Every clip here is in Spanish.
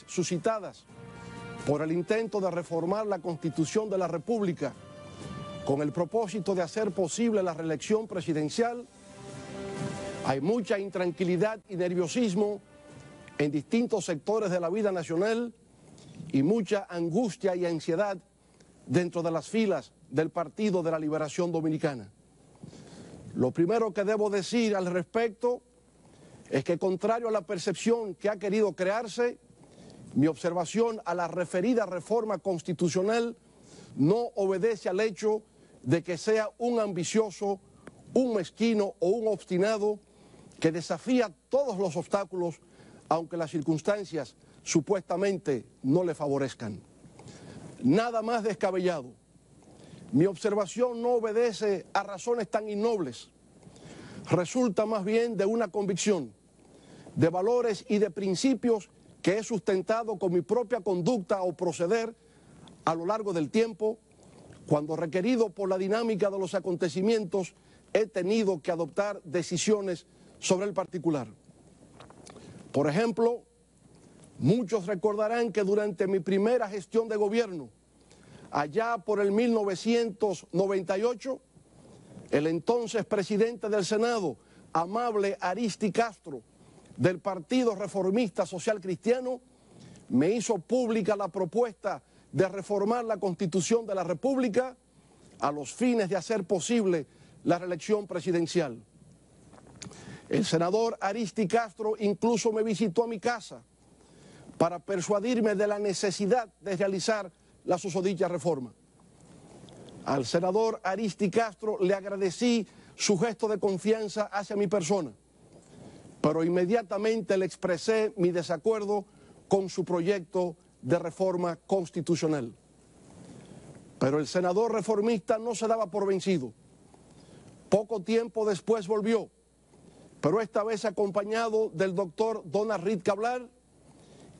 pasiones suscitadas por el intento de reformar la Constitución de la República con el propósito de hacer posible la reelección presidencial, hay mucha intranquilidad y nerviosismo en distintos sectores de la vida nacional y mucha angustia y ansiedad dentro de las filas del Partido de la Liberación Dominicana. Lo primero que debo decir al respecto es que, contrario a la percepción que ha querido crearse, mi observación a la referida reforma constitucional no obedece al hecho de que sea un ambicioso, un mezquino o un obstinado que desafía todos los obstáculos, aunque las circunstancias supuestamente no le favorezcan. Nada más descabellado. Mi observación no obedece a razones tan innobles. Resulta más bien de una convicción, de valores y de principios que he sustentado con mi propia conducta o proceder a lo largo del tiempo, cuando requerido por la dinámica de los acontecimientos he tenido que adoptar decisiones sobre el particular. Por ejemplo, muchos recordarán que durante mi primera gestión de gobierno, allá por el 1998, el entonces presidente del Senado, amable Aristi Castro, del Partido Reformista Social Cristiano, me hizo pública la propuesta de reformar la Constitución de la República a los fines de hacer posible la reelección presidencial. El senador Aristi Castro incluso me visitó a mi casa para persuadirme de la necesidad de realizar la susodicha reforma. Al senador Aristi Castro le agradecí su gesto de confianza hacia mi persona, pero inmediatamente le expresé mi desacuerdo con su proyecto de reforma constitucional. Pero el senador reformista no se daba por vencido. Poco tiempo después volvió, pero esta vez acompañado del doctor Donald Reed Cabral,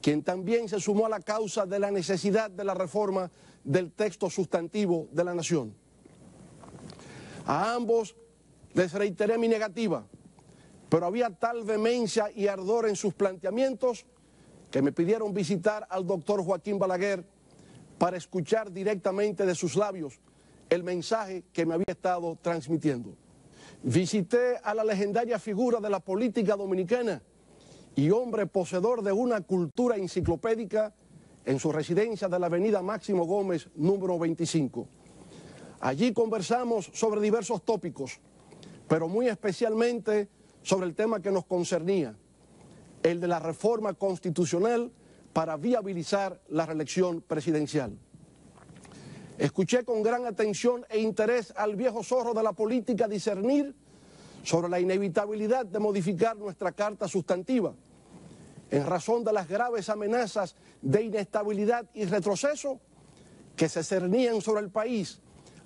quien también se sumó a la causa de la necesidad de la reforma del texto sustantivo de la nación. A ambos les reiteré mi negativa, pero había tal vehemencia y ardor en sus planteamientos que me pidieron visitar al doctor Joaquín Balaguer para escuchar directamente de sus labios el mensaje que me había estado transmitiendo. Visité a la legendaria figura de la política dominicana y hombre poseedor de una cultura enciclopédica en su residencia de la avenida Máximo Gómez, número 25. Allí conversamos sobre diversos tópicos, pero muy especialmente sobre el tema que nos concernía, el de la reforma constitucional para viabilizar la reelección presidencial. Escuché con gran atención e interés al viejo zorro de la política discernir sobre la inevitabilidad de modificar nuestra carta sustantiva en razón de las graves amenazas de inestabilidad y retroceso que se cernían sobre el país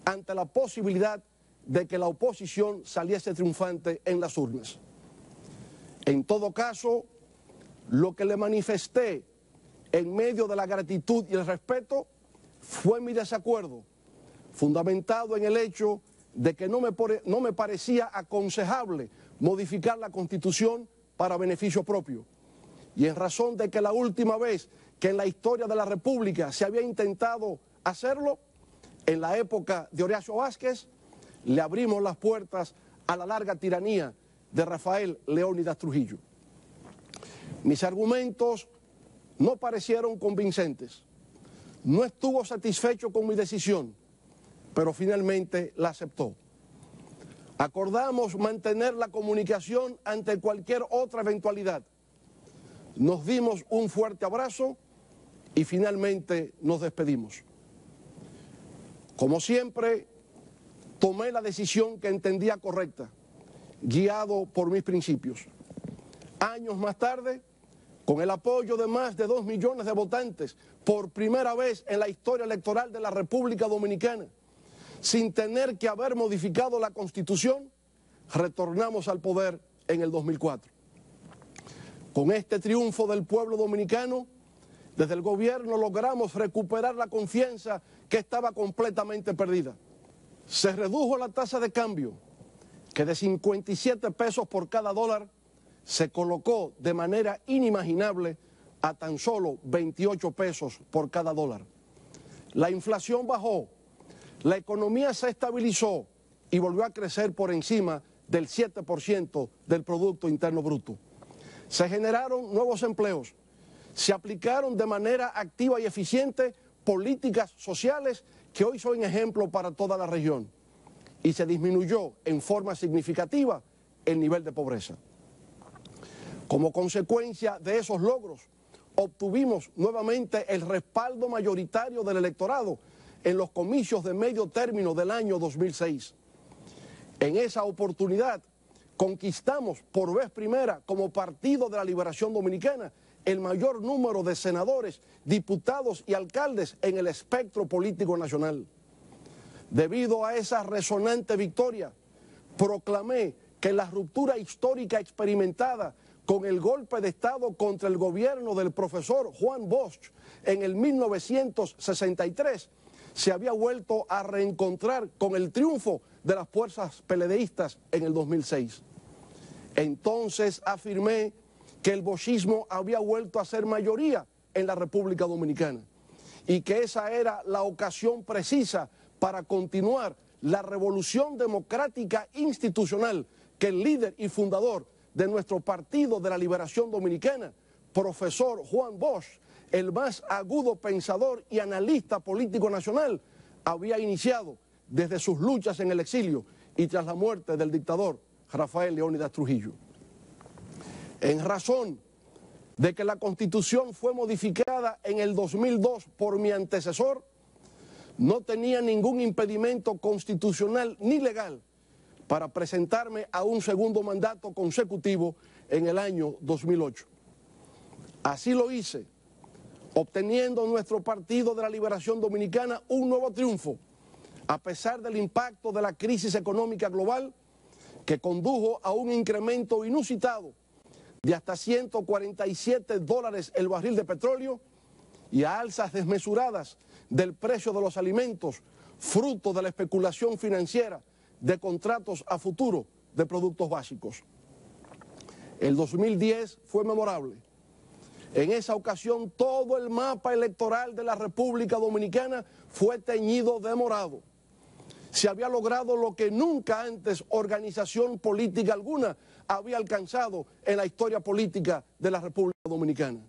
ante la posibilidad de que la oposición saliese triunfante en las urnas. En todo caso, lo que le manifesté en medio de la gratitud y el respeto fue mi desacuerdo, fundamentado en el hecho de que no me parecía aconsejable modificar la Constitución para beneficio propio. Y en razón de que la última vez que en la historia de la República se había intentado hacerlo, en la época de Horacio Vázquez, le abrimos las puertas a la larga tiranía de Rafael Leónidas Trujillo. Mis argumentos no parecieron convincentes. No estuvo satisfecho con mi decisión, pero finalmente la aceptó. Acordamos mantener la comunicación ante cualquier otra eventualidad. Nos dimos un fuerte abrazo y finalmente nos despedimos. Como siempre, tomé la decisión que entendía correcta, guiado por mis principios. Años más tarde, con el apoyo de más de 2 millones de votantes, por primera vez en la historia electoral de la República Dominicana, sin tener que haber modificado la Constitución, retornamos al poder en el 2004. Con este triunfo del pueblo dominicano, desde el gobierno logramos recuperar la confianza que estaba completamente perdida. Se redujo la tasa de cambio, que de 57 pesos por cada dólar se colocó de manera inimaginable a tan solo 28 pesos por cada dólar. La inflación bajó, la economía se estabilizó y volvió a crecer por encima del 7% del Producto Interno Bruto. Se generaron nuevos empleos, se aplicaron de manera activa y eficiente políticas sociales que hoy son ejemplo para toda la región y se disminuyó en forma significativa el nivel de pobreza. Como consecuencia de esos logros, obtuvimos nuevamente el respaldo mayoritario del electorado en los comicios de medio término del año 2006. En esa oportunidad conquistamos por vez primera como Partido de la Liberación Dominicana el mayor número de senadores, diputados y alcaldes en el espectro político nacional. Debido a esa resonante victoria, proclamé que la ruptura histórica experimentada con el golpe de Estado contra el gobierno del profesor Juan Bosch en el 1963 se había vuelto a reencontrar con el triunfo de las fuerzas PLDistas en el 2006. Entonces afirmé que el boschismo había vuelto a ser mayoría en la República Dominicana y que esa era la ocasión precisa para continuar la revolución democrática institucional que el líder y fundador de nuestro Partido de la Liberación Dominicana, profesor Juan Bosch, el más agudo pensador y analista político nacional, había iniciado desde sus luchas en el exilio y tras la muerte del dictador Rafael Leónidas Trujillo. En razón de que la Constitución fue modificada en el 2002 por mi antecesor, no tenía ningún impedimento constitucional ni legal para presentarme a un segundo mandato consecutivo en el año 2008. Así lo hice, obteniendo nuestro Partido de la Liberación Dominicana un nuevo triunfo, a pesar del impacto de la crisis económica global que condujo a un incremento inusitado de hasta $147 el barril de petróleo y a alzas desmesuradas del precio de los alimentos, fruto de la especulación financiera de contratos a futuro de productos básicos. El 2010 fue memorable. En esa ocasión todo el mapa electoral de la República Dominicana fue teñido de morado. Se había logrado lo que nunca antes organización política alguna había alcanzado en la historia política de la República Dominicana.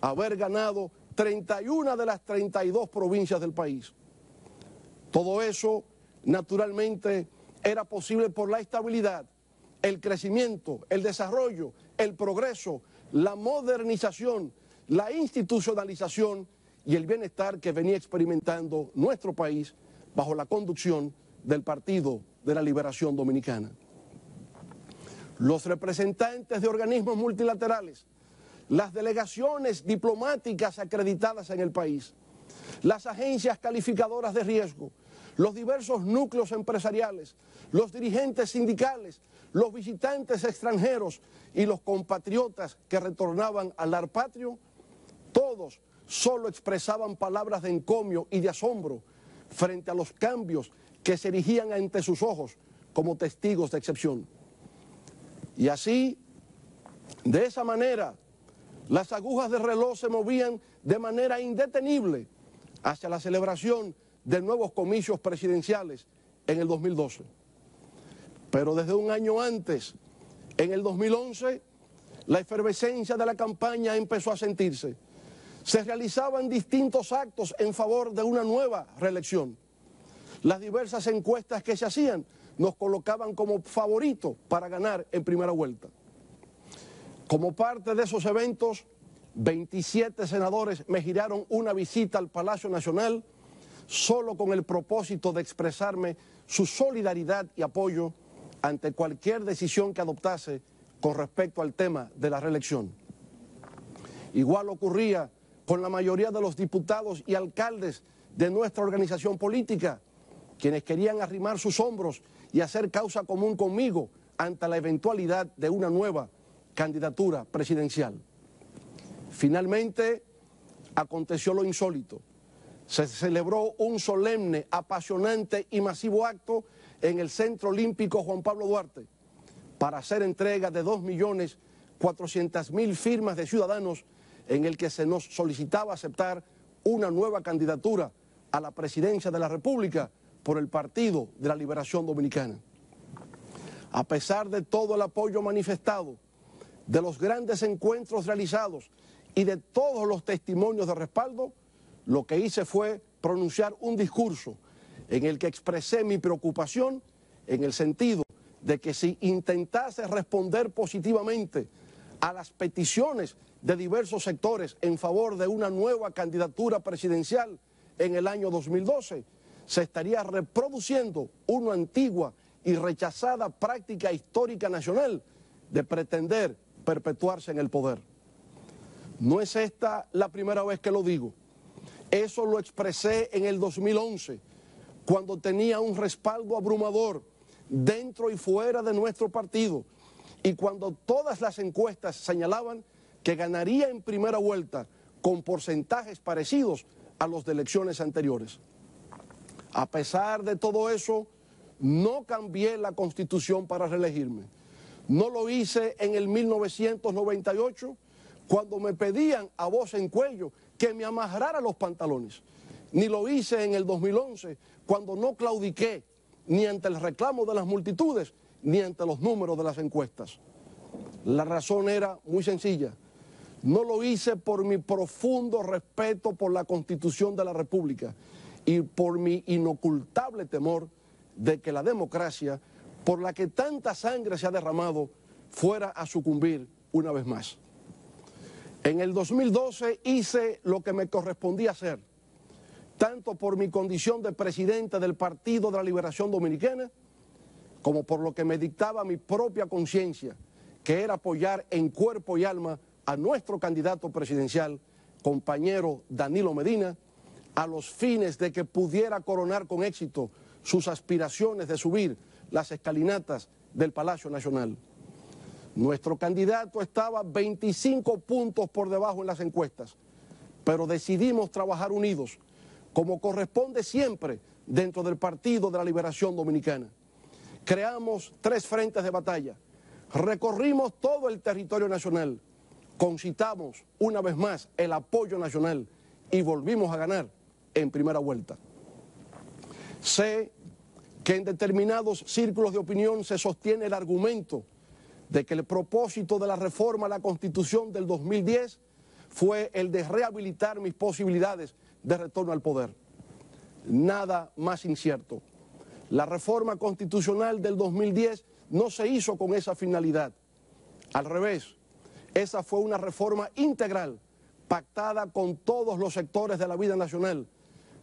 Haber ganado 31 de las 32 provincias del país. Todo eso, naturalmente, era posible por la estabilidad, el crecimiento, el desarrollo, el progreso, la modernización, la institucionalización y el bienestar que venía experimentando nuestro país bajo la conducción del Partido de la Liberación Dominicana. Los representantes de organismos multilaterales, las delegaciones diplomáticas acreditadas en el país, las agencias calificadoras de riesgo, los diversos núcleos empresariales, los dirigentes sindicales, los visitantes extranjeros y los compatriotas que retornaban al lar patrio, todos solo expresaban palabras de encomio y de asombro frente a los cambios que se erigían ante sus ojos como testigos de excepción. Y así, de esa manera, las agujas del reloj se movían de manera indetenible hacia la celebración de nuevos comicios presidenciales en el 2012. Pero desde un año antes, en el 2011, la efervescencia de la campaña empezó a sentirse. Se realizaban distintos actos en favor de una nueva reelección. Las diversas encuestas que se hacían nos colocaban como favoritos para ganar en primera vuelta. Como parte de esos eventos, 27 senadores me giraron una visita al Palacio Nacional solo con el propósito de expresarme su solidaridad y apoyo ante cualquier decisión que adoptase con respecto al tema de la reelección. Igual ocurría con la mayoría de los diputados y alcaldes de nuestra organización política, quienes querían arrimar sus hombros y hacer causa común conmigo ante la eventualidad de una nueva candidatura presidencial. Finalmente, aconteció lo insólito. Se celebró un solemne, apasionante y masivo acto en el Centro Olímpico Juan Pablo Duarte para hacer entrega de 2.400.000 firmas de ciudadanos en el que se nos solicitaba aceptar una nueva candidatura a la presidencia de la República por el Partido de la Liberación Dominicana. A pesar de todo el apoyo manifestado, de los grandes encuentros realizados y de todos los testimonios de respaldo, lo que hice fue pronunciar un discurso en el que expresé mi preocupación en el sentido de que si intentase responder positivamente a las peticiones de diversos sectores en favor de una nueva candidatura presidencial en el año 2012, se estaría reproduciendo una antigua y rechazada práctica histórica nacional de pretender perpetuarse en el poder. No es esta la primera vez que lo digo. Eso lo expresé en el 2011, cuando tenía un respaldo abrumador dentro y fuera de nuestro partido, y cuando todas las encuestas señalaban que ganaría en primera vuelta con porcentajes parecidos a los de elecciones anteriores. A pesar de todo eso, no cambié la Constitución para reelegirme. No lo hice en el 1998, cuando me pedían a voz en cuello que me amarrara los pantalones. Ni lo hice en el 2011, cuando no claudiqué ni ante el reclamo de las multitudes, ni ante los números de las encuestas. La razón era muy sencilla. No lo hice por mi profundo respeto por la Constitución de la República y por mi inocultable temor de que la democracia, por la que tanta sangre se ha derramado, fuera a sucumbir una vez más. En el 2012 hice lo que me correspondía hacer, tanto por mi condición de presidente del Partido de la Liberación Dominicana, como por lo que me dictaba mi propia conciencia, que era apoyar en cuerpo y alma a nuestro candidato presidencial, compañero Danilo Medina, a los fines de que pudiera coronar con éxito sus aspiraciones de subir las escalinatas del Palacio Nacional. Nuestro candidato estaba 25 puntos por debajo en las encuestas, pero decidimos trabajar unidos, como corresponde siempre dentro del Partido de la Liberación Dominicana. Creamos 3 frentes de batalla, recorrimos todo el territorio nacional, concitamos una vez más el apoyo nacional y volvimos a ganar en primera vuelta. Sé que en determinados círculos de opinión se sostiene el argumento de que el propósito de la reforma a la Constitución del 2010 fue el de rehabilitar mis posibilidades de retorno al poder. Nada más incierto. La reforma constitucional del 2010 no se hizo con esa finalidad. Al revés, esa fue una reforma integral, pactada con todos los sectores de la vida nacional,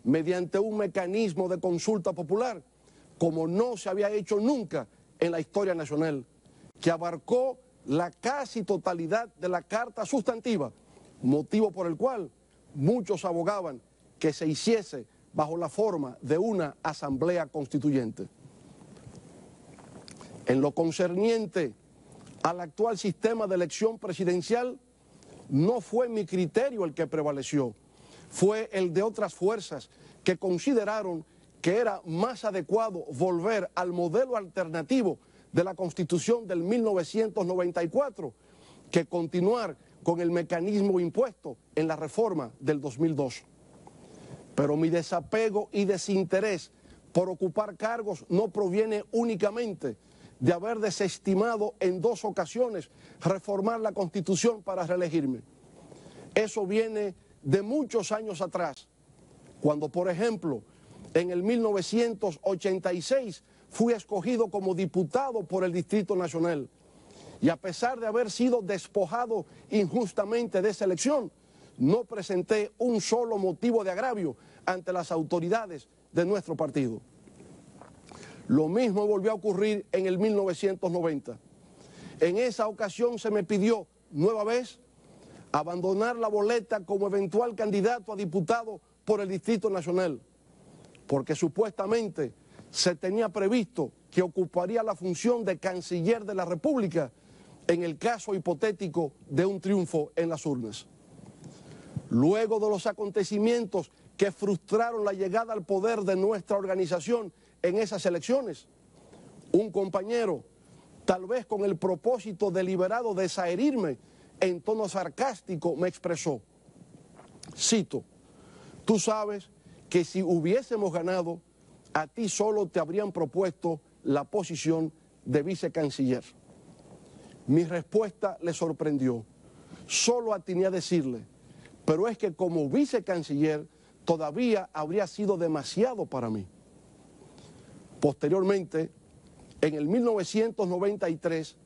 mediante un mecanismo de consulta popular, como no se había hecho nunca en la historia nacional, que abarcó la casi totalidad de la Carta Sustantiva, motivo por el cual muchos abogaban que se hiciese bajo la forma de una asamblea constituyente. En lo concerniente al actual sistema de elección presidencial, no fue mi criterio el que prevaleció, fue el de otras fuerzas que consideraron que era más adecuado volver al modelo alternativo de la Constitución del 1994 que continuar con el mecanismo impuesto en la reforma del 2002. Pero mi desapego y desinterés por ocupar cargos no proviene únicamente de haber desestimado en 2 ocasiones reformar la Constitución para reelegirme. Eso viene de muchos años atrás, cuando, por ejemplo, en el 1986 fui escogido como diputado por el Distrito Nacional y a pesar de haber sido despojado injustamente de esa elección, no presenté un solo motivo de agravio ante las autoridades de nuestro partido. Lo mismo volvió a ocurrir en el 1990. En esa ocasión se me pidió, nueva vez, abandonar la boleta como eventual candidato a diputado por el Distrito Nacional, porque supuestamente se tenía previsto que ocuparía la función de canciller de la República en el caso hipotético de un triunfo en las urnas. Luego de los acontecimientos que frustraron la llegada al poder de nuestra organización en esas elecciones, un compañero, tal vez con el propósito deliberado de desherirme en tono sarcástico, me expresó, cito, tú sabes que si hubiésemos ganado, a ti solo te habrían propuesto la posición de vicecanciller. Mi respuesta le sorprendió. Solo atiné a decirle, pero es que como vicecanciller todavía habría sido demasiado para mí. Posteriormente, en el 1993,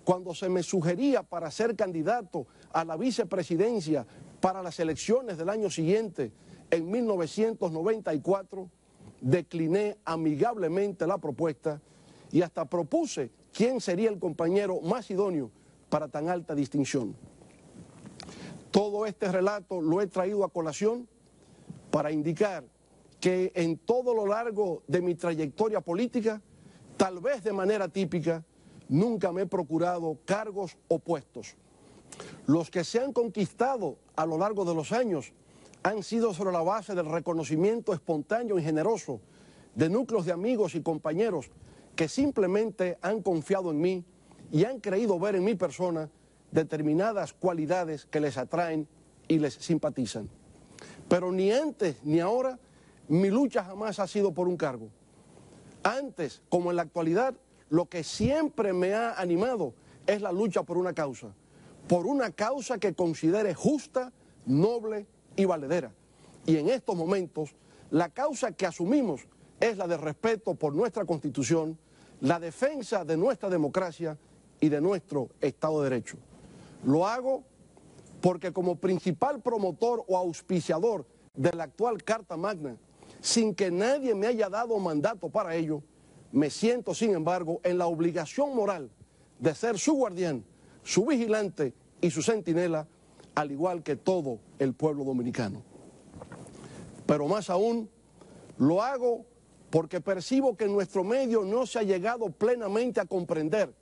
cuando se me sugería para ser candidato a la vicepresidencia para las elecciones del año siguiente, en 1994, decliné amigablemente la propuesta y hasta propuse quién sería el compañero más idóneo para tan alta distinción. Todo este relato lo he traído a colación para indicar que en todo lo largo de mi trayectoria política, tal vez de manera típica, nunca me he procurado cargos o puestos. Los que se han conquistado a lo largo de los años han sido sobre la base del reconocimiento espontáneo y generoso de núcleos de amigos y compañeros que simplemente han confiado en mí y han creído ver en mi persona determinadas cualidades que les atraen y les simpatizan. Pero ni antes ni ahora mi lucha jamás ha sido por un cargo. Antes, como en la actualidad, lo que siempre me ha animado es la lucha por una causa que considere justa, noble y valedera. Y en estos momentos, la causa que asumimos es la de respeto por nuestra Constitución, la defensa de nuestra democracia y de nuestro Estado de Derecho. Lo hago porque como principal promotor o auspiciador de la actual Carta Magna, sin que nadie me haya dado mandato para ello, me siento, sin embargo, en la obligación moral de ser su guardián, su vigilante y su centinela, al igual que todo el pueblo dominicano. Pero más aún, lo hago porque percibo que en nuestro medio no se ha llegado plenamente a comprender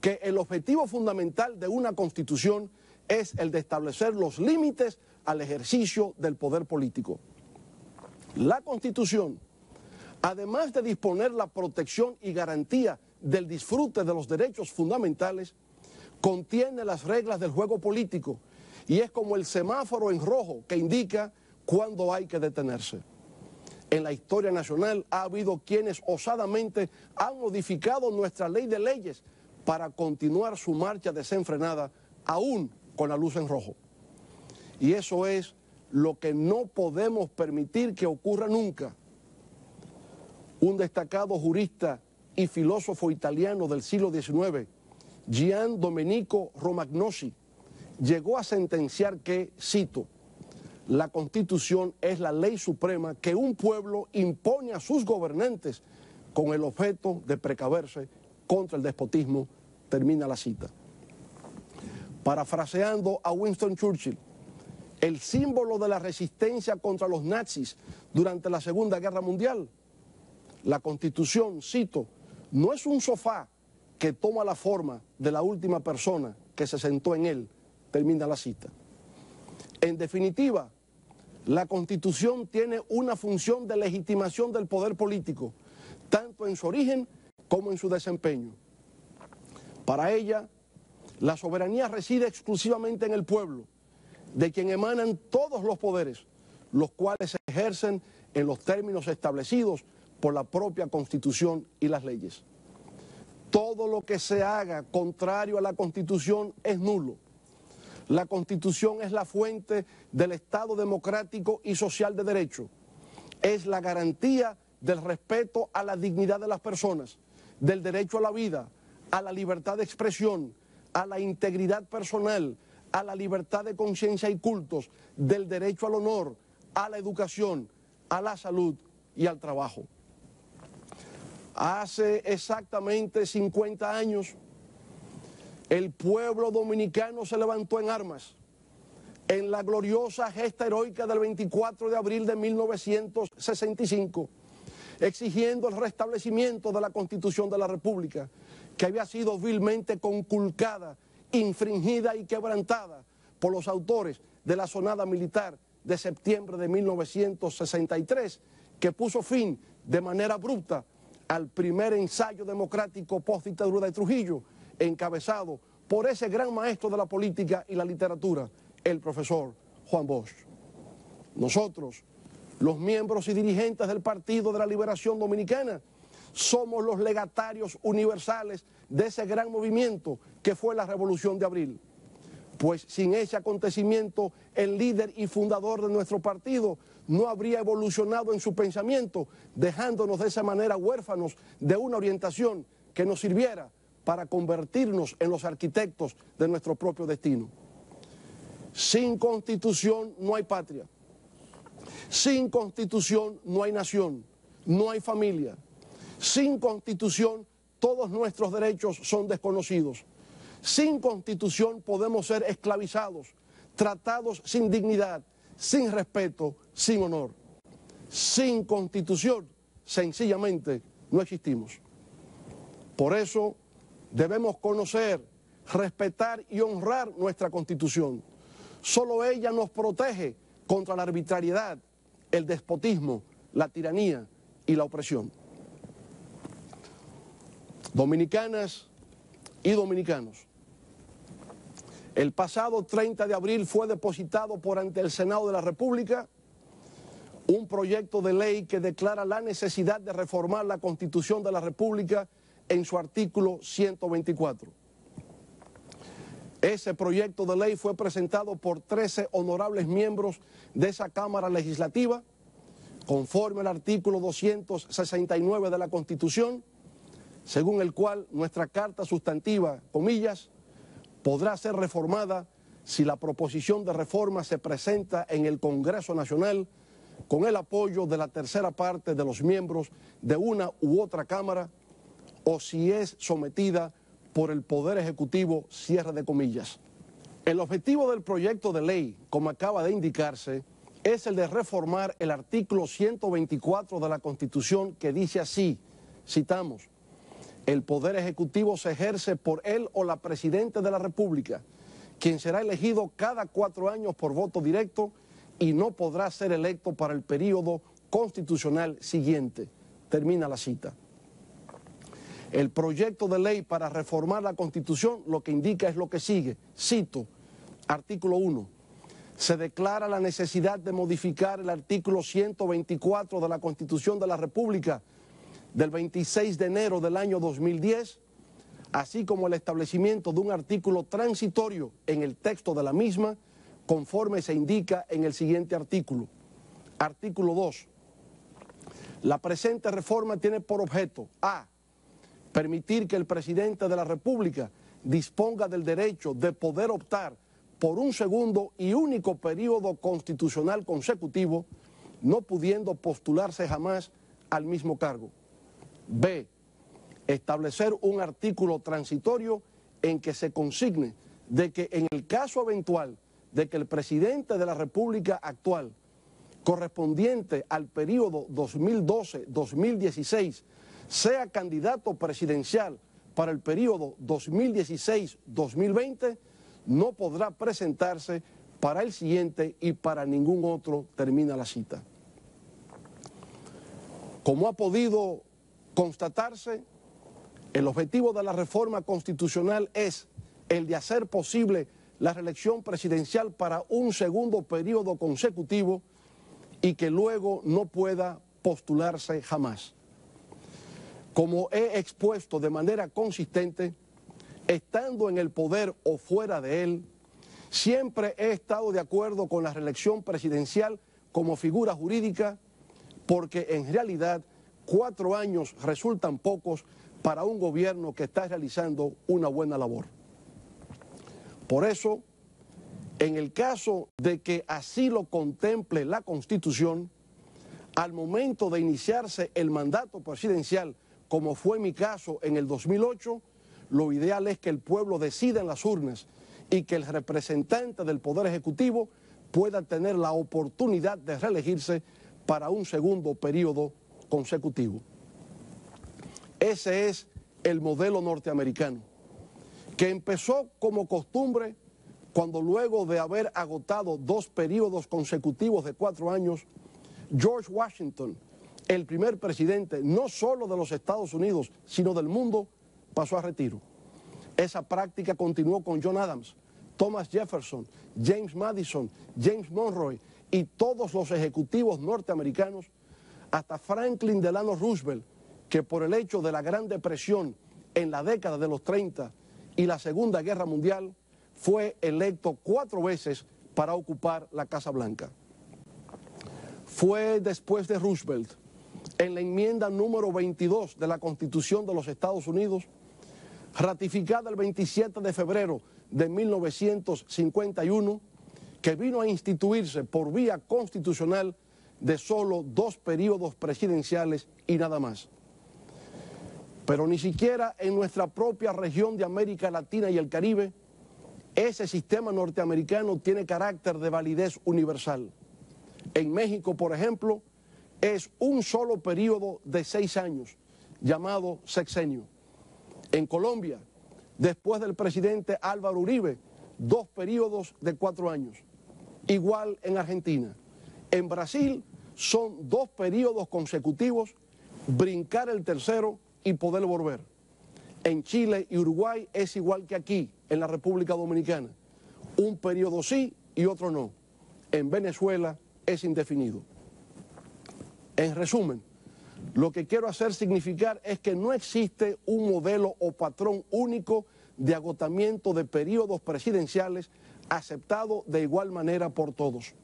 que el objetivo fundamental de una Constitución es el de establecer los límites al ejercicio del poder político. La Constitución, además de disponer la protección y garantía del disfrute de los derechos fundamentales, contiene las reglas del juego político y es como el semáforo en rojo que indica cuándo hay que detenerse. En la historia nacional ha habido quienes osadamente han modificado nuestra ley de leyes para continuar su marcha desenfrenada, aún con la luz en rojo. Y eso es lo que no podemos permitir que ocurra nunca. Un destacado jurista y filósofo italiano del siglo XIX, Gian Domenico Romagnosi, llegó a sentenciar que, cito, la Constitución es la ley suprema que un pueblo impone a sus gobernantes con el objeto de precaverse contra el despotismo, termina la cita. Parafraseando a Winston Churchill, el símbolo de la resistencia contra los nazis durante la Segunda Guerra Mundial, la Constitución, cito, no es un sofá que toma la forma de la última persona que se sentó en él, termina la cita. En definitiva, la Constitución tiene una función de legitimación del poder político, tanto en su origen como en su desempeño. Para ella, la soberanía reside exclusivamente en el pueblo, de quien emanan todos los poderes, los cuales se ejercen en los términos establecidos por la propia Constitución y las leyes. Todo lo que se haga contrario a la Constitución es nulo. La Constitución es la fuente del Estado democrático y social de derecho. Es la garantía del respeto a la dignidad de las personas, del derecho a la vida, a la libertad de expresión, a la integridad personal, a la libertad de conciencia y cultos, del derecho al honor, a la educación, a la salud y al trabajo. Hace exactamente 50 años, el pueblo dominicano se levantó en armas en la gloriosa gesta heroica del 24 de abril de 1965, exigiendo el restablecimiento de la Constitución de la República, que había sido vilmente conculcada, infringida y quebrantada por los autores de la sonada militar de septiembre de 1963, que puso fin de manera abrupta al primer ensayo democrático post-dictadura de Trujillo, encabezado por ese gran maestro de la política y la literatura, el profesor Juan Bosch. Nosotros, los miembros y dirigentes del Partido de la Liberación Dominicana, somos los legatarios universales de ese gran movimiento que fue la Revolución de Abril. Pues sin ese acontecimiento, el líder y fundador de nuestro partido no habría evolucionado en su pensamiento, dejándonos de esa manera huérfanos de una orientación que nos sirviera para convertirnos en los arquitectos de nuestro propio destino. Sin Constitución no hay patria. Sin Constitución no hay nación, no hay familia. Sin Constitución todos nuestros derechos son desconocidos. Sin Constitución podemos ser esclavizados, tratados sin dignidad, sin respeto, sin honor. Sin Constitución, sencillamente, no existimos. Por eso debemos conocer, respetar y honrar nuestra Constitución. Solo ella nos protege contra la arbitrariedad, el despotismo, la tiranía y la opresión. Dominicanas y dominicanos, el pasado 30 de abril fue depositado por ante el Senado de la República un proyecto de ley que declara la necesidad de reformar la Constitución de la República en su artículo 124. Ese proyecto de ley fue presentado por 13 honorables miembros de esa Cámara Legislativa, conforme al artículo 269 de la Constitución, según el cual nuestra Carta Sustantiva, comillas, podrá ser reformada si la proposición de reforma se presenta en el Congreso Nacional con el apoyo de la tercera parte de los miembros de una u otra Cámara o si es sometida por el Poder Ejecutivo, cierre de comillas. El objetivo del proyecto de ley, como acaba de indicarse, es el de reformar el artículo 124 de la Constitución que dice así, citamos, el Poder Ejecutivo se ejerce por él o la Presidenta de la República, quien será elegido cada 4 años por voto directo y no podrá ser electo para el período constitucional siguiente. Termina la cita. El proyecto de ley para reformar la Constitución lo que indica es lo que sigue. Cito, artículo 1. Se declara la necesidad de modificar el artículo 124 de la Constitución de la República del 26 de enero del año 2010, así como el establecimiento de un artículo transitorio en el texto de la misma, conforme se indica en el siguiente artículo. Artículo 2. La presente reforma tiene por objeto a. Permitir que el presidente de la República disponga del derecho de poder optar por un segundo y único periodo constitucional consecutivo, no pudiendo postularse jamás al mismo cargo. B. Establecer un artículo transitorio en que se consigne de que en el caso eventual de que el presidente de la República actual, correspondiente al periodo 2012-2016, sea candidato presidencial para el periodo 2016-2020, no podrá presentarse para el siguiente y para ningún otro, termina la cita. Como ha podido constatarse, el objetivo de la reforma constitucional es el de hacer posible la reelección presidencial para un segundo periodo consecutivo y que luego no pueda postularse jamás. Como he expuesto de manera consistente, estando en el poder o fuera de él, siempre he estado de acuerdo con la reelección presidencial como figura jurídica, porque en realidad 4 años resultan pocos para un gobierno que está realizando una buena labor. Por eso, en el caso de que así lo contemple la Constitución, al momento de iniciarse el mandato presidencial, como fue mi caso en el 2008, lo ideal es que el pueblo decida en las urnas y que el representante del Poder Ejecutivo pueda tener la oportunidad de reelegirse para un segundo periodo consecutivo. Ese es el modelo norteamericano, que empezó como costumbre cuando luego de haber agotado 2 periodos consecutivos de 4 años, George Washington, el primer presidente no solo de los Estados Unidos, sino del mundo, pasó a retiro. Esa práctica continuó con John Adams, Thomas Jefferson, James Madison, James Monroe y todos los ejecutivos norteamericanos, hasta Franklin Delano Roosevelt, que por el hecho de la Gran Depresión en la década de los 30 y la Segunda Guerra Mundial, fue electo 4 veces para ocupar la Casa Blanca. Fue después de Roosevelt, en la enmienda número 22 de la Constitución de los Estados Unidos, ratificada el 27 de febrero de 1951, que vino a instituirse por vía constitucional de solo 2 periodos presidenciales y nada más. Pero ni siquiera en nuestra propia región de América Latina y el Caribe, ese sistema norteamericano tiene carácter de validez universal. En México, por ejemplo, es un solo periodo de 6 años, llamado sexenio. En Colombia, después del presidente Álvaro Uribe, 2 periodos de 4 años. Igual en Argentina. En Brasil son 2 periodos consecutivos, brincar el tercero y poder volver. En Chile y Uruguay es igual que aquí, en la República Dominicana. Un periodo sí y otro no. En Venezuela es indefinido. En resumen, lo que quiero hacer significar es que no existe un modelo o patrón único de agotamiento de periodos presidenciales aceptado de igual manera por todos.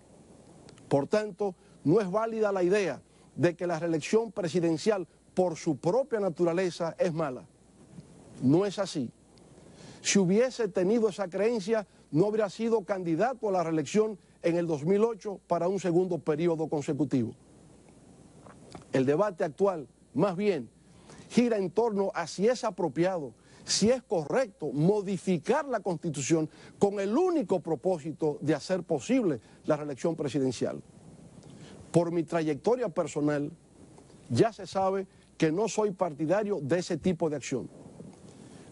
Por tanto, no es válida la idea de que la reelección presidencial por su propia naturaleza es mala. No es así. Si hubiese tenido esa creencia, no habría sido candidato a la reelección en el 2008 para un segundo periodo consecutivo. El debate actual, más bien, gira en torno a si es apropiado, si es correcto modificar la Constitución con el único propósito de hacer posible la reelección presidencial. Por mi trayectoria personal, ya se sabe que no soy partidario de ese tipo de acción.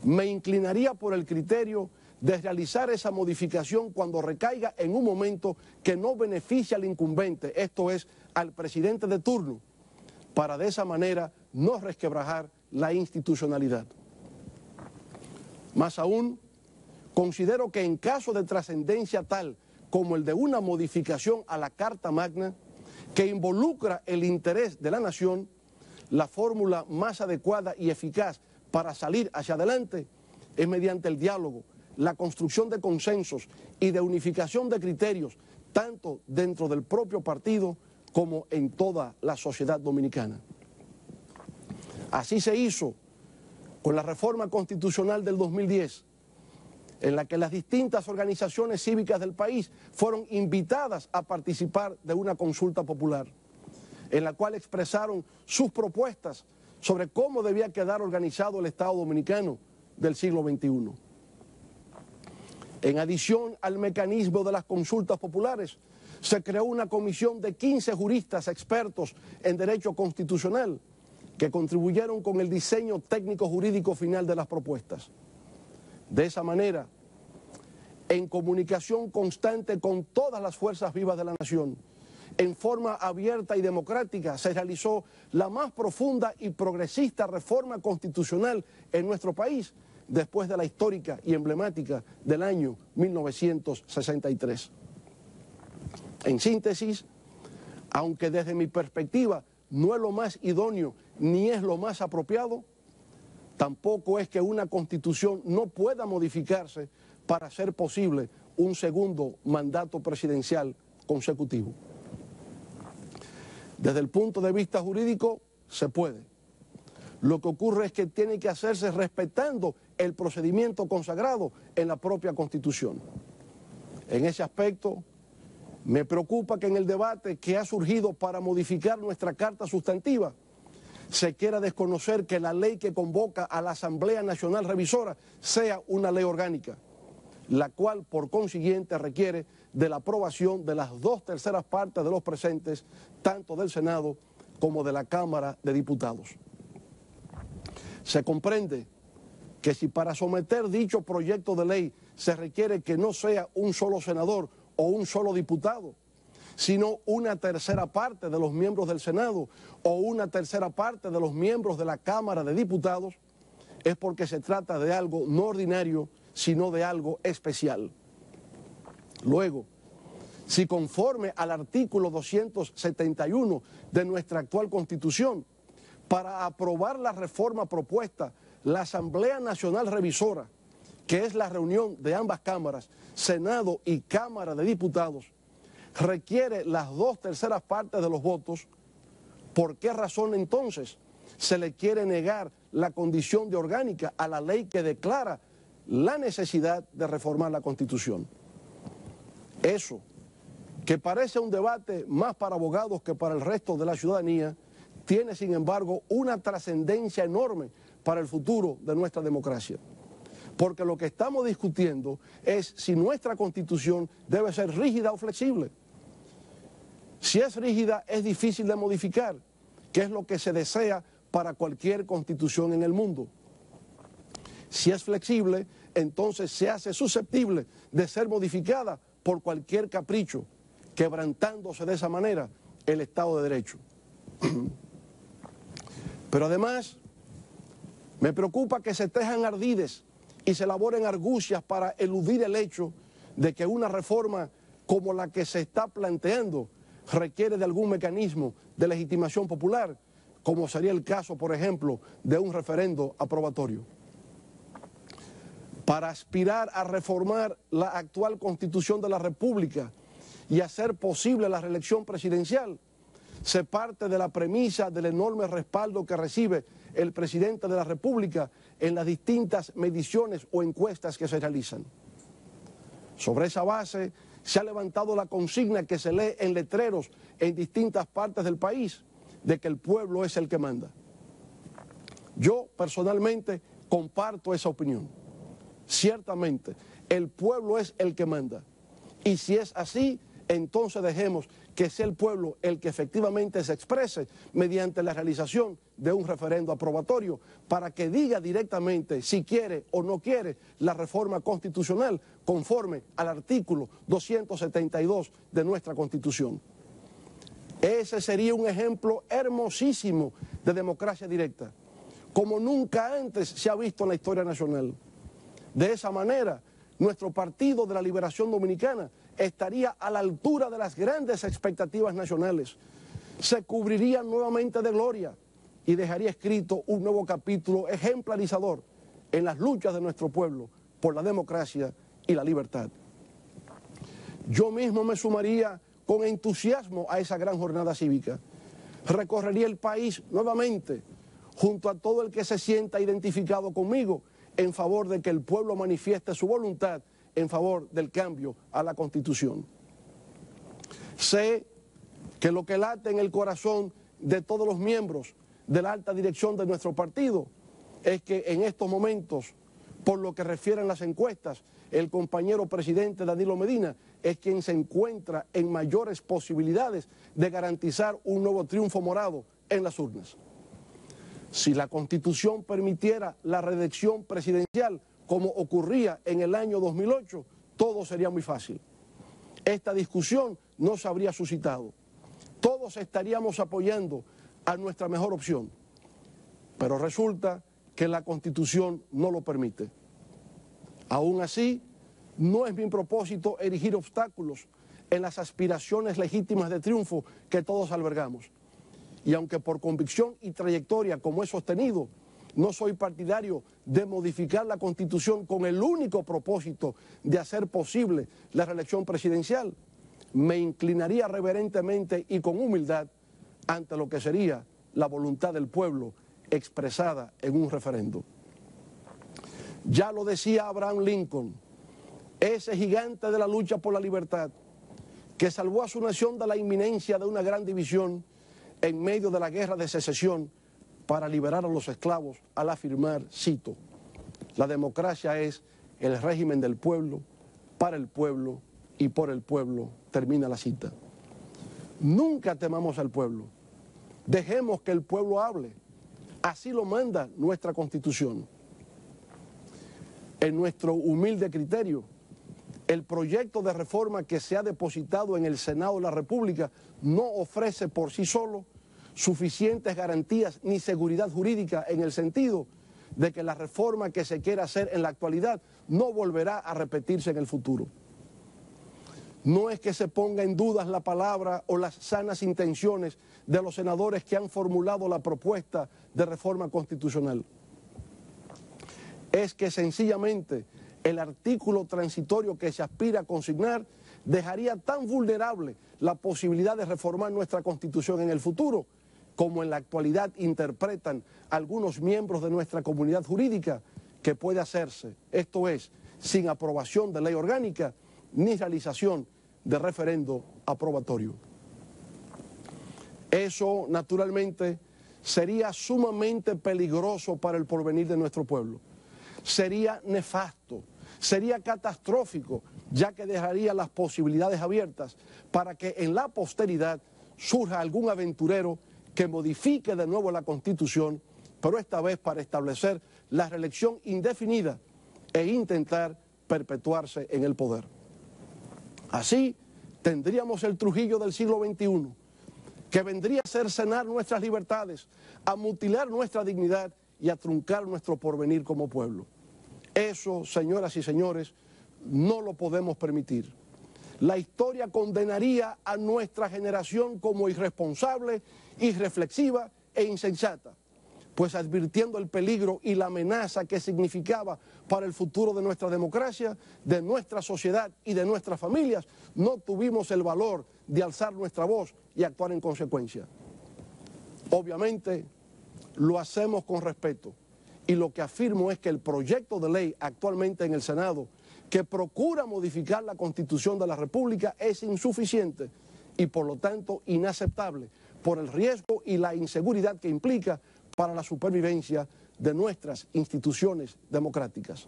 Me inclinaría por el criterio de realizar esa modificación cuando recaiga en un momento que no beneficie al incumbente, esto es, al presidente de turno, para de esa manera no resquebrajar la institucionalidad. Más aún, considero que en caso de trascendencia tal como el de una modificación a la Carta Magna, que involucra el interés de la nación, la fórmula más adecuada y eficaz para salir hacia adelante es mediante el diálogo, la construcción de consensos y de unificación de criterios, tanto dentro del propio partido como en toda la sociedad dominicana. Así se hizo con la reforma constitucional del 2010, en la que las distintas organizaciones cívicas del país fueron invitadas a participar de una consulta popular, en la cual expresaron sus propuestas sobre cómo debía quedar organizado el Estado dominicano del siglo XXI. En adición al mecanismo de las consultas populares, se creó una comisión de 15 juristas expertos en derecho constitucional que contribuyeron con el diseño técnico jurídico final de las propuestas. De esa manera, en comunicación constante con todas las fuerzas vivas de la nación, en forma abierta y democrática, se realizó la más profunda y progresista reforma constitucional en nuestro país después de la histórica y emblemática del año 1963. En síntesis, aunque desde mi perspectiva no es lo más idóneo ni es lo más apropiado, tampoco es que una constitución no pueda modificarse para hacer posible un segundo mandato presidencial consecutivo. Desde el punto de vista jurídico, se puede. Lo que ocurre es que tiene que hacerse respetando el procedimiento consagrado en la propia Constitución. En ese aspecto, me preocupa que en el debate que ha surgido para modificar nuestra Carta Sustantiva, se quiera desconocer que la ley que convoca a la Asamblea Nacional Revisora sea una ley orgánica, la cual por consiguiente requiere de la aprobación de las 2/3 partes de los presentes, tanto del Senado como de la Cámara de Diputados. Se comprende que si para someter dicho proyecto de ley se requiere que no sea un solo senador o un solo diputado, sino una 1/3 parte de los miembros del Senado o una 1/3 parte de los miembros de la Cámara de Diputados, es porque se trata de algo no ordinario, sino de algo especial. Luego, si conforme al artículo 271 de nuestra actual Constitución, para aprobar la reforma propuesta, la Asamblea Nacional Revisora, que es la reunión de ambas cámaras, Senado y Cámara de Diputados, requiere las 2/3 partes de los votos, ¿por qué razón entonces se le quiere negar la condición de orgánica a la ley que declara la necesidad de reformar la Constitución? Eso, que parece un debate más para abogados que para el resto de la ciudadanía, tiene sin embargo una trascendencia enorme para el futuro de nuestra democracia. Porque lo que estamos discutiendo es si nuestra Constitución debe ser rígida o flexible. Si es rígida, es difícil de modificar, que es lo que se desea para cualquier constitución en el mundo. Si es flexible, entonces se hace susceptible de ser modificada por cualquier capricho, quebrantándose de esa manera el Estado de Derecho. Pero además, me preocupa que se tejan ardides y se elaboren argucias para eludir el hecho de que una reforma como la que se está planteando requiere de algún mecanismo de legitimación popular, como sería el caso, por ejemplo, de un referendo aprobatorio. Para aspirar a reformar la actual Constitución de la República y hacer posible la reelección presidencial, se parte de la premisa del enorme respaldo que recibe el presidente de la República en las distintas mediciones o encuestas que se realizan. Sobre esa base se ha levantado la consigna que se lee en letreros en distintas partes del país de que el pueblo es el que manda. Yo personalmente comparto esa opinión. Ciertamente, el pueblo es el que manda. Y si es así, entonces dejemos que sea el pueblo el que efectivamente se exprese mediante la realización de un referendo aprobatorio para que diga directamente si quiere o no quiere la reforma constitucional conforme al artículo 272 de nuestra Constitución. Ese sería un ejemplo hermosísimo de democracia directa, como nunca antes se ha visto en la historia nacional. De esa manera, nuestro Partido de la Liberación Dominicana estaría a la altura de las grandes expectativas nacionales, se cubriría nuevamente de gloria y dejaría escrito un nuevo capítulo ejemplarizador en las luchas de nuestro pueblo por la democracia y la libertad. Yo mismo me sumaría con entusiasmo a esa gran jornada cívica. Recorrería el país nuevamente junto a todo el que se sienta identificado conmigo en favor de que el pueblo manifieste su voluntad en favor del cambio a la Constitución. Sé que lo que late en el corazón de todos los miembros de la alta dirección de nuestro partido es que en estos momentos, por lo que refieren las encuestas, el compañero presidente Danilo Medina es quien se encuentra en mayores posibilidades de garantizar un nuevo triunfo morado en las urnas. Si la Constitución permitiera la reelección presidencial, como ocurría en el año 2008, todo sería muy fácil. Esta discusión no se habría suscitado. Todos estaríamos apoyando a nuestra mejor opción. Pero resulta que la Constitución no lo permite. Aún así, no es mi propósito erigir obstáculos en las aspiraciones legítimas de triunfo que todos albergamos. Y aunque por convicción y trayectoria, como he sostenido, no soy partidario de modificar la Constitución con el único propósito de hacer posible la reelección presidencial, me inclinaría reverentemente y con humildad ante lo que sería la voluntad del pueblo expresada en un referendo. Ya lo decía Abraham Lincoln, ese gigante de la lucha por la libertad, que salvó a su nación de la inminencia de una gran división en medio de la guerra de secesión para liberar a los esclavos al afirmar, cito, la democracia es el régimen del pueblo, para el pueblo y por el pueblo, termina la cita. Nunca temamos al pueblo, dejemos que el pueblo hable, así lo manda nuestra Constitución. En nuestro humilde criterio, el proyecto de reforma que se ha depositado en el Senado de la República no ofrece por sí solo suficientes garantías ni seguridad jurídica en el sentido de que la reforma que se quiere hacer en la actualidad no volverá a repetirse en el futuro. No es que se ponga en duda la palabra o las sanas intenciones de los senadores que han formulado la propuesta de reforma constitucional. Es que sencillamente el artículo transitorio que se aspira a consignar dejaría tan vulnerable la posibilidad de reformar nuestra Constitución en el futuro, como en la actualidad interpretan algunos miembros de nuestra comunidad jurídica, que puede hacerse, esto es, sin aprobación de ley orgánica ni realización de referendo aprobatorio. Eso, naturalmente, sería sumamente peligroso para el porvenir de nuestro pueblo. Sería nefasto, sería catastrófico, ya que dejaría las posibilidades abiertas para que en la posteridad surja algún aventurero que modifique de nuevo la Constitución, pero esta vez para establecer la reelección indefinida e intentar perpetuarse en el poder. Así tendríamos el Trujillo del siglo XXI, que vendría a cercenar nuestras libertades, a mutilar nuestra dignidad y a truncar nuestro porvenir como pueblo. Eso, señoras y señores, no lo podemos permitir. La historia condenaría a nuestra generación como irresponsable, irreflexiva e insensata, pues advirtiendo el peligro y la amenaza que significaba para el futuro de nuestra democracia, de nuestra sociedad y de nuestras familias, no tuvimos el valor de alzar nuestra voz y actuar en consecuencia. Obviamente, lo hacemos con respeto, y lo que afirmo es que el proyecto de ley actualmente en el Senado, que procura modificar la Constitución de la República, es insuficiente y por lo tanto inaceptable por el riesgo y la inseguridad que implica para la supervivencia de nuestras instituciones democráticas.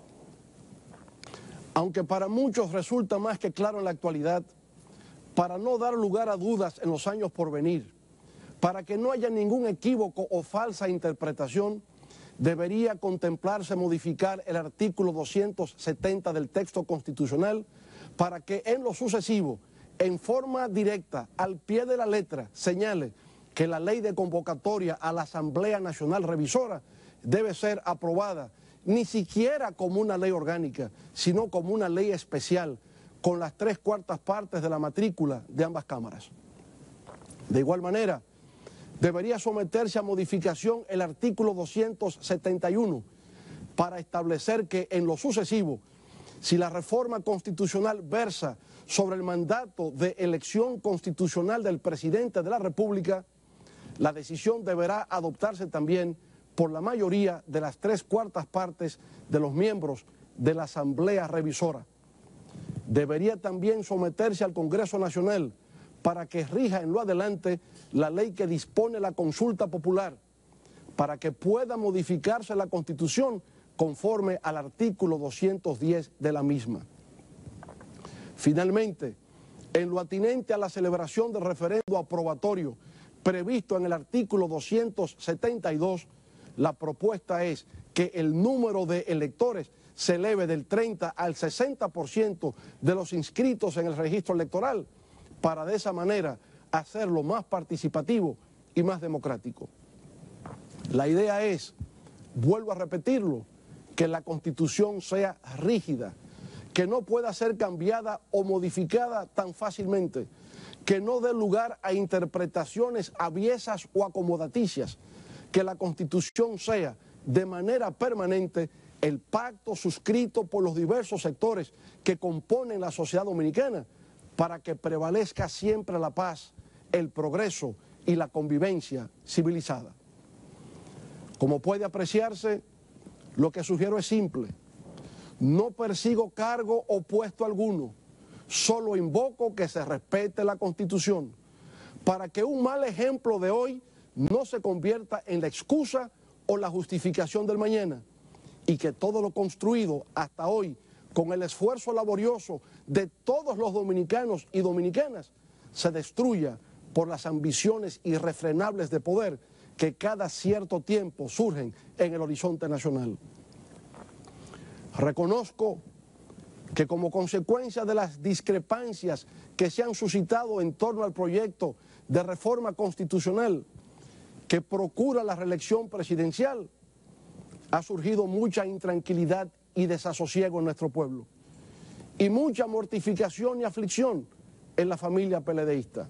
Aunque para muchos resulta más que claro en la actualidad, para no dar lugar a dudas en los años por venir, para que no haya ningún equívoco o falsa interpretación, debería contemplarse modificar el artículo 270 del texto constitucional para que en lo sucesivo, en forma directa, al pie de la letra, señale que la ley de convocatoria a la Asamblea Nacional Revisora debe ser aprobada ni siquiera como una ley orgánica, sino como una ley especial, con las 3/4 partes de la matrícula de ambas cámaras. De igual manera, debería someterse a modificación el artículo 271 para establecer que en lo sucesivo, si la reforma constitucional versa sobre el mandato de elección constitucional del presidente de la República, la decisión deberá adoptarse también por la mayoría de las 3/4 partes de los miembros de la Asamblea Revisora. Debería también someterse al Congreso Nacional para que rija en lo adelante la ley que dispone la consulta popular, para que pueda modificarse la Constitución conforme al artículo 210 de la misma. Finalmente, en lo atinente a la celebración del referendo aprobatorio previsto en el artículo 272, la propuesta es que el número de electores se eleve del 30 al 60% de los inscritos en el registro electoral, para de esa manera hacerlo más participativo y más democrático. La idea es, vuelvo a repetirlo, que la Constitución sea rígida, que no pueda ser cambiada o modificada tan fácilmente, que no dé lugar a interpretaciones aviesas o acomodaticias, que la Constitución sea de manera permanente el pacto suscrito por los diversos sectores que componen la sociedad dominicana para que prevalezca siempre la paz, el progreso y la convivencia civilizada. Como puede apreciarse, lo que sugiero es simple. No persigo cargo o puesto alguno, solo invoco que se respete la Constitución, para que un mal ejemplo de hoy no se convierta en la excusa o la justificación del mañana, y que todo lo construido hasta hoy, con el esfuerzo laborioso de todos los dominicanos y dominicanas, se destruya por las ambiciones irrefrenables de poder que cada cierto tiempo surgen en el horizonte nacional. Reconozco que como consecuencia de las discrepancias que se han suscitado en torno al proyecto de reforma constitucional que procura la reelección presidencial, ha surgido mucha intranquilidad y desasosiego en nuestro pueblo, y mucha mortificación y aflicción en la familia PLDista.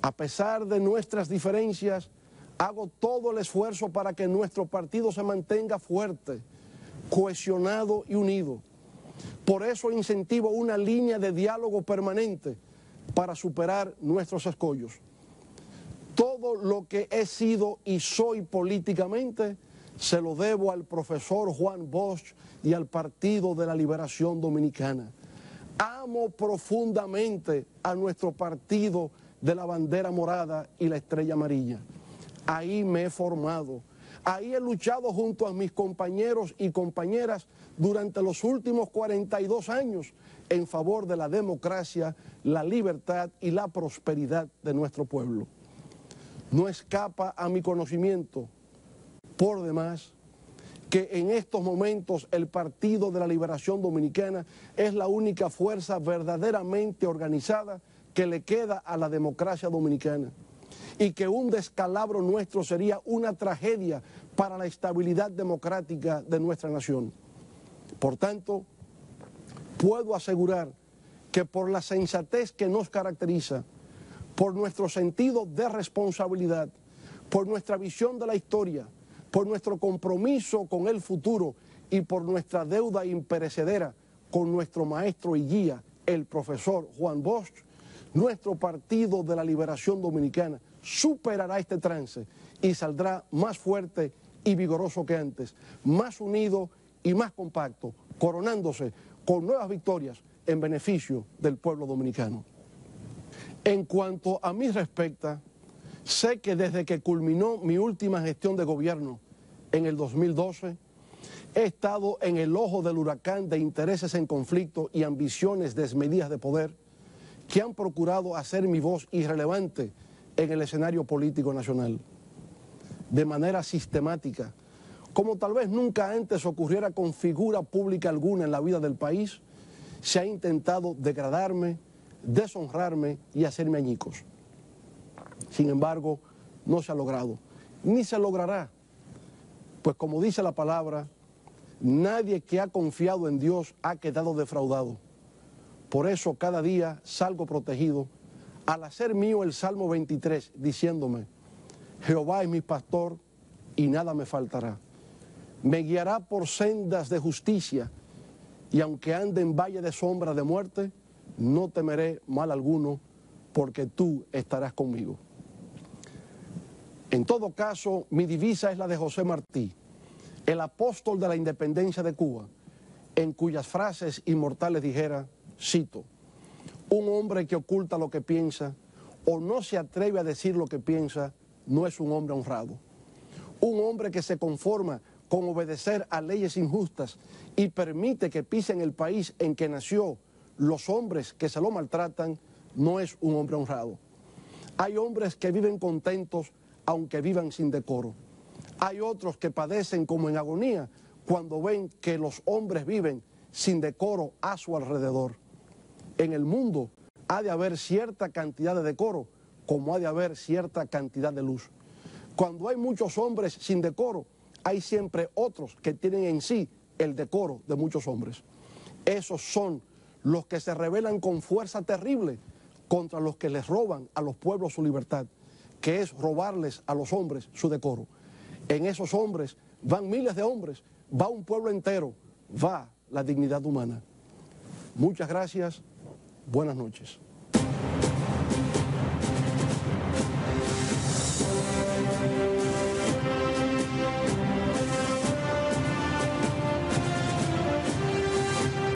A pesar de nuestras diferencias, hago todo el esfuerzo para que nuestro partido se mantenga fuerte, cohesionado y unido. Por eso incentivo una línea de diálogo permanente para superar nuestros escollos. Todo lo que he sido y soy políticamente se lo debo al profesor Juan Bosch y al Partido de la Liberación Dominicana. Amo profundamente a nuestro partido de la bandera morada y la estrella amarilla. Ahí me he formado, ahí he luchado junto a mis compañeros y compañeras durante los últimos 42 años en favor de la democracia, la libertad y la prosperidad de nuestro pueblo. No escapa a mi conocimiento, por demás, que en estos momentos el Partido de la Liberación Dominicana es la única fuerza verdaderamente organizada que le queda a la democracia dominicana, y que un descalabro nuestro sería una tragedia para la estabilidad democrática de nuestra nación. Por tanto, puedo asegurar que por la sensatez que nos caracteriza, por nuestro sentido de responsabilidad, por nuestra visión de la historia, por nuestro compromiso con el futuro y por nuestra deuda imperecedera con nuestro maestro y guía, el profesor Juan Bosch, nuestro Partido de la Liberación Dominicana superará este trance y saldrá más fuerte y vigoroso que antes, más unido y más compacto, coronándose con nuevas victorias en beneficio del pueblo dominicano. En cuanto a mí respecta, sé que desde que culminó mi última gestión de gobierno en el 2012, he estado en el ojo del huracán de intereses en conflicto y ambiciones desmedidas de poder que han procurado hacer mi voz irrelevante en el escenario político nacional. De manera sistemática, como tal vez nunca antes ocurriera con figura pública alguna en la vida del país, se ha intentado degradarme, deshonrarme y hacerme añicos. Sin embargo, no se ha logrado, ni se logrará, pues como dice la palabra, nadie que ha confiado en Dios ha quedado defraudado. Por eso cada día salgo protegido al hacer mío el Salmo 23, diciéndome: Jehová es mi pastor y nada me faltará. Me guiará por sendas de justicia, y aunque ande en valle de sombra de muerte, no temeré mal alguno, porque tú estarás conmigo. En todo caso, mi divisa es la de José Martí, el apóstol de la independencia de Cuba, en cuyas frases inmortales dijera, cito: un hombre que oculta lo que piensa o no se atreve a decir lo que piensa no es un hombre honrado. Un hombre que se conforma con obedecer a leyes injustas y permite que pisen el país en que nació los hombres que se lo maltratan no es un hombre honrado. Hay hombres que viven contentos aunque vivan sin decoro. Hay otros que padecen como en agonía cuando ven que los hombres viven sin decoro a su alrededor. En el mundo ha de haber cierta cantidad de decoro, como ha de haber cierta cantidad de luz. Cuando hay muchos hombres sin decoro, hay siempre otros que tienen en sí el decoro de muchos hombres. Esos son los que se rebelan con fuerza terrible contra los que les roban a los pueblos su libertad, que es robarles a los hombres su decoro. En esos hombres van miles de hombres, va un pueblo entero, va la dignidad humana. Muchas gracias, buenas noches.